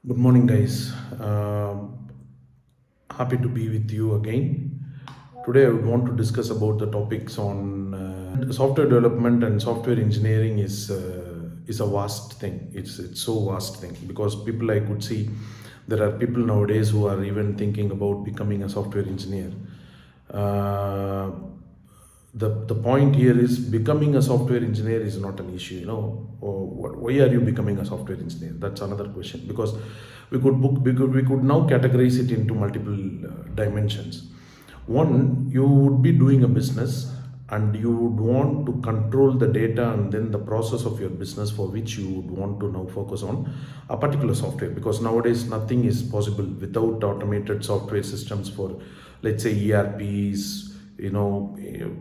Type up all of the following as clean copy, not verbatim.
Good morning, guys. Happy to be with you again. Today, I would want to discuss about the topics on software development and software engineering is a vast thing. It's so vast thing because people I could see there are people nowadays who are even thinking about becoming a software engineer. Uh, the point here is becoming a software engineer is not an issue, or why are you becoming a software engineer? That's another question, because we could now categorize it into multiple dimensions. One, you would be doing a business and you would want to control the data and then the process of your business, for which you would want to now focus on a particular software, because nowadays nothing is possible without automated software systems for, let's say, ERPs.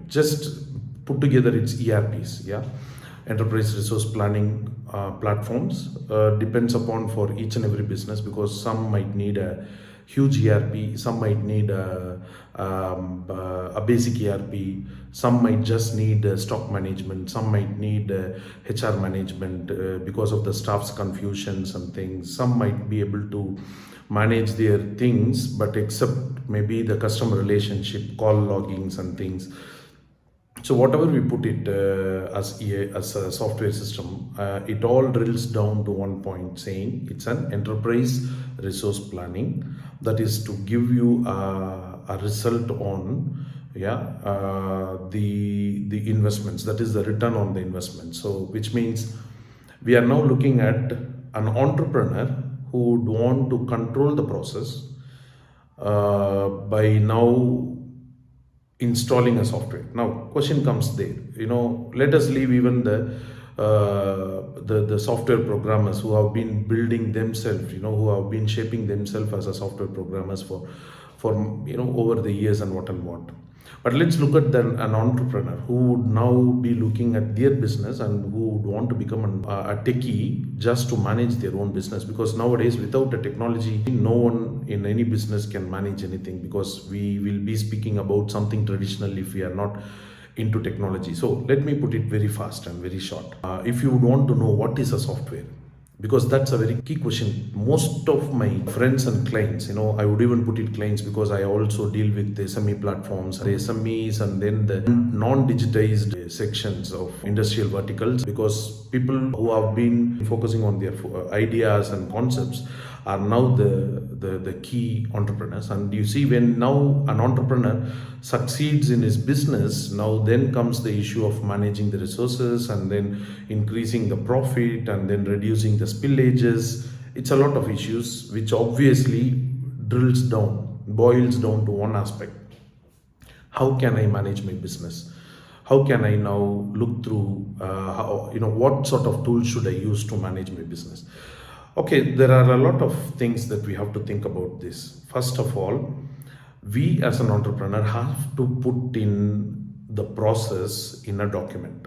Just put together its ERPs, yeah, enterprise resource planning platforms, depends upon for each and every business, because some might need a huge ERP, some might need a basic ERP, some might just need stock management, some might need HR management because of the staff's confusions and things. Some might be able to manage their things, but except maybe the customer relationship, call loggings and things. So whatever we put it as a software system, it all drills down to one point, saying it's an enterprise resource planning, that is to give you a result on, yeah, the investments, that is the return on the investment. So which means we are now looking at an entrepreneur who would want to control the process by now installing a software. Now question comes there, let us leave even the software programmers who have been building themselves, who have been shaping themselves as a software programmers for over the years and what and what. But let's look at an entrepreneur who would now be looking at their business and who would want to become a techie just to manage their own business, because nowadays without a technology no one in any business can manage anything, because we will be speaking about something traditional if we are not into technology. So let me put it very fast and very short. If you would want to know what is a software, because that's a very key question. Most of my friends and clients, I would even put it clients, because I also deal with the SME platforms, the SMEs, and then the non-digitized sections of industrial verticals, because people who have been focusing on their ideas and concepts are now the key entrepreneurs. And you see, when now an entrepreneur succeeds in his business, now then comes the issue of managing the resources and then increasing the profit and then reducing the spillages. It's a lot of issues which obviously boils down to one aspect: how can I manage my business? How can I now look through what sort of tools should I use to manage my business? Okay, there are a lot of things that we have to think about this. First of all, we as an entrepreneur have to put in the process in a document.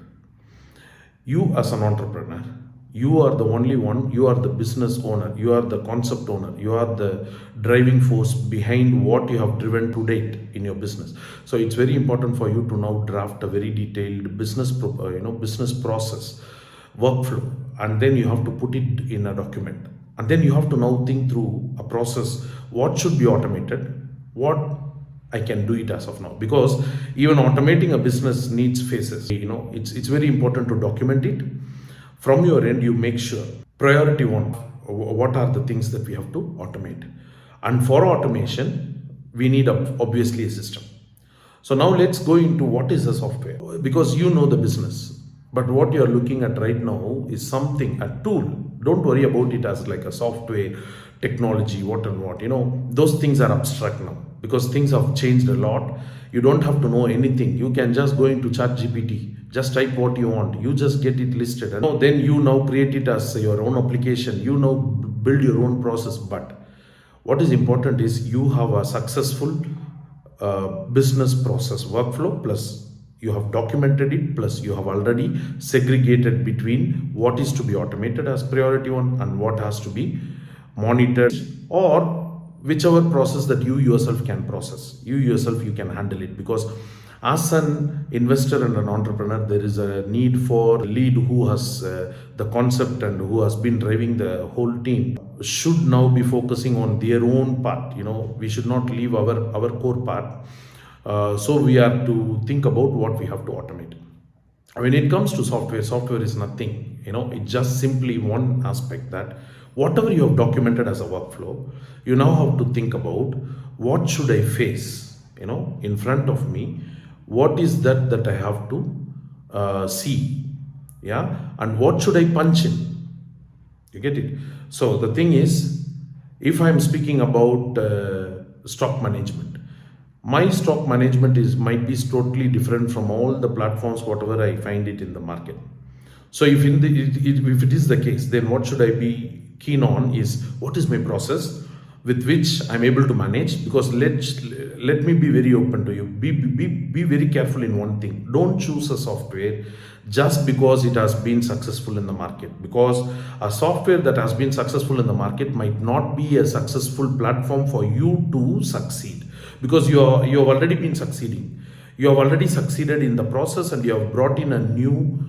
You as an entrepreneur, you are the only one, you are the business owner, you are the concept owner, you are the driving force behind what you have driven to date in your business. So it's very important for you to now draft a very detailed business process workflow, and then you have to put it in a document, and then you have to now think through a process: what should be automated, what I can do it as of now, because even automating a business needs phases. It's very important to document it. From your end, you make sure priority one, what are the things that we have to automate, and for automation we need obviously a system. So now let's go into what is the software, because you know the business, but what you are looking at right now is something, a tool. Don't worry about it as like a software, technology, what and what. Those things are abstract now, because things have changed a lot. You don't have to know anything. You can just go into chat GPT, just type what you want, you just get it listed, and then you now create it as your own application, you now build your own process. But what is important is you have a successful business process workflow, plus you have documented it, plus you have already segregated between what is to be automated as priority one and what has to be monitored, or whichever process that you yourself can process, you can handle it. Because as an investor and an entrepreneur, there is a need for a lead who has the concept and who has been driving the whole team. should now be focusing on their own part. We should not leave our core part. So we are to think about what we have to automate. When it comes to software is nothing. It's just simply one aspect, that whatever you have documented as a workflow, you now have to think about what should I face, in front of me. What is that I have to see, yeah, and what should I punch in? You get it? So the thing is, if I'm speaking about stock management, my stock management might be totally different from all the platforms, whatever I find it in the market. So if if it is the case, then what should I be keen on is what is my process with which I'm able to manage. Because let me be very open to you. Be very careful in one thing. Don't choose a software just because it has been successful in the market, because a software that has been successful in the market might not be a successful platform for you to succeed, because you have already been succeeding. You have already succeeded in the process, and you have brought in a new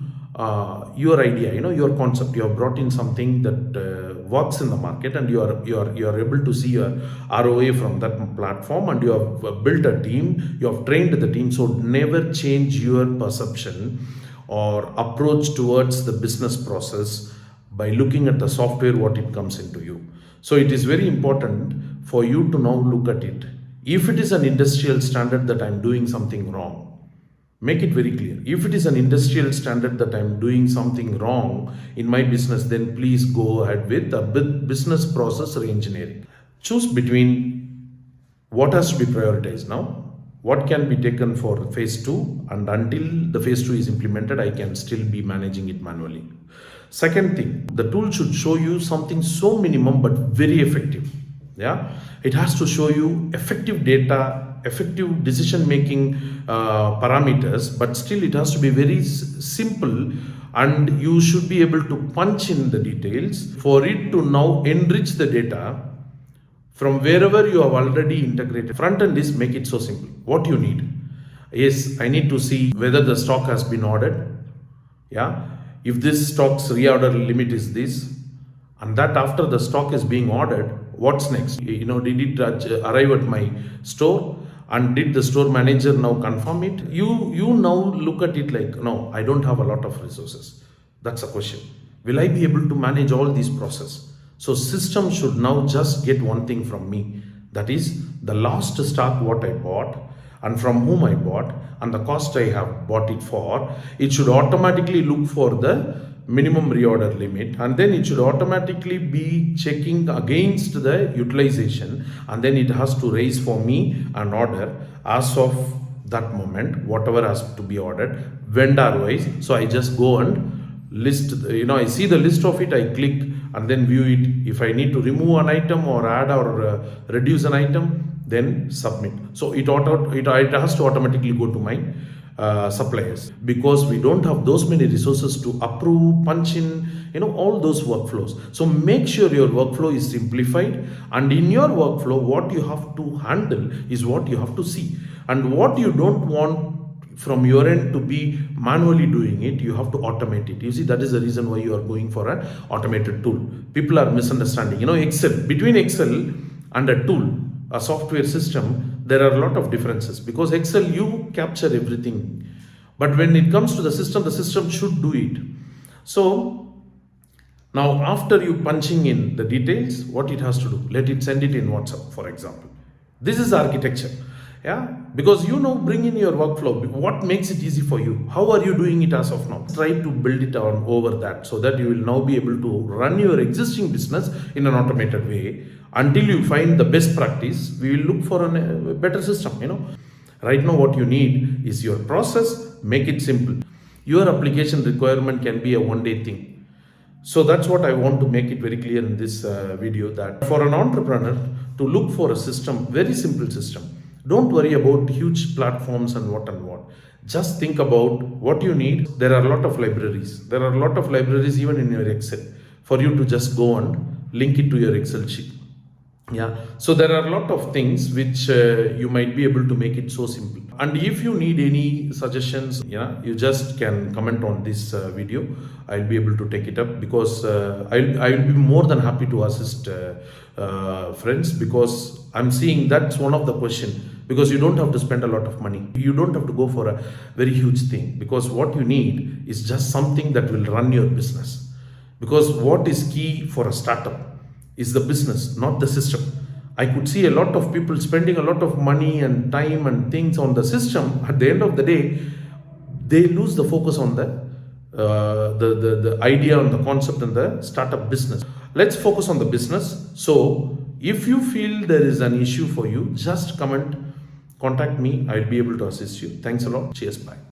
your idea, your concept. You have brought in something that works in the market, and you are able to see your ROA from that platform, and you have built a team, you have trained the team. So never change your perception or approach towards the business process by looking at the software, what it comes into you. So it is very important for you to now look at it. If it is an industrial standard that I'm doing something wrong, make it very clear. If it is an industrial standard that I'm doing something wrong in my business, then please go ahead with a business process reengineering. Choose between what has to be prioritized now, what can be taken for phase 2, and until the phase 2 is implemented, I can still be managing it manually. Second thing, the tool should show you something so minimum but very effective. Yeah, it has to show you effective data, effective decision making parameters, but still it has to be very simple, and you should be able to punch in the details for it to now enrich the data from wherever you have already integrated. Front end is make it so simple. What you need is, I need to see whether the stock has been ordered. Yeah, if this stock's reorder limit is this, and that after the stock is being ordered, what's next? Did it arrive at my store, and did the store manager now confirm it? You now look at it like, no, I don't have a lot of resources. That's a question. Will I be able to manage all these process? So system should now just get one thing from me, that is the last stock what I bought, and from whom I bought, and the cost I have bought it for. It should automatically look for the minimum reorder limit, and then it should automatically be checking against the utilization, and then it has to raise for me an order as of that moment, whatever has to be ordered vendor wise. So I just go and list, I see the list of it, I click and then view it. If I need to remove an item or add or reduce an item, then submit. So it has to automatically go to my suppliers, because we don't have those many resources to approve, punch in, all those workflows. So make sure your workflow is simplified, and in your workflow what you have to handle is what you have to see, and what you don't want from your end to be manually doing it, you have to automate it. You see, that is the reason why you are going for an automated tool. People are misunderstanding, Excel, between Excel and a tool, a software system, there are a lot of differences, because Excel, you capture everything, but when it comes to the system should do it. So now after you punching in the details, what it has to do, let it send it in WhatsApp, for example. This is architecture. Yeah, because bring in your workflow. What makes it easy for you? How are you doing it as of now? Try to build it on over that, so that you will now be able to run your existing business in an automated way. Until you find the best practice, we will look for a better system. Right now what you need is your process, make it simple. Your application requirement can be a one-day thing. So that's what I want to make it very clear in this video, that for an entrepreneur to look for a system, very simple system. Don't worry about huge platforms and what. Just think about what you need. There are a lot of libraries. There are a lot of libraries even in your Excel for you to just go and link it to your Excel sheet. Yeah, so there are a lot of things which you might be able to make it so simple. And if you need any suggestions, yeah, you just can comment on this video. I'll be able to take it up, because I'll be more than happy to assist friends, because I'm seeing that's one of the question. Because you don't have to spend a lot of money, you don't have to go for a very huge thing, because what you need is just something that will run your business. Because what is key for a startup is the business, not the system. I could see a lot of people spending a lot of money and time and things on the system. At the end of the day, they lose the focus on the idea and the concept and the startup business. Let's focus on the business. So, if you feel there is an issue for you, just comment, contact me. I'll be able to assist you. Thanks a lot. Cheers. Bye.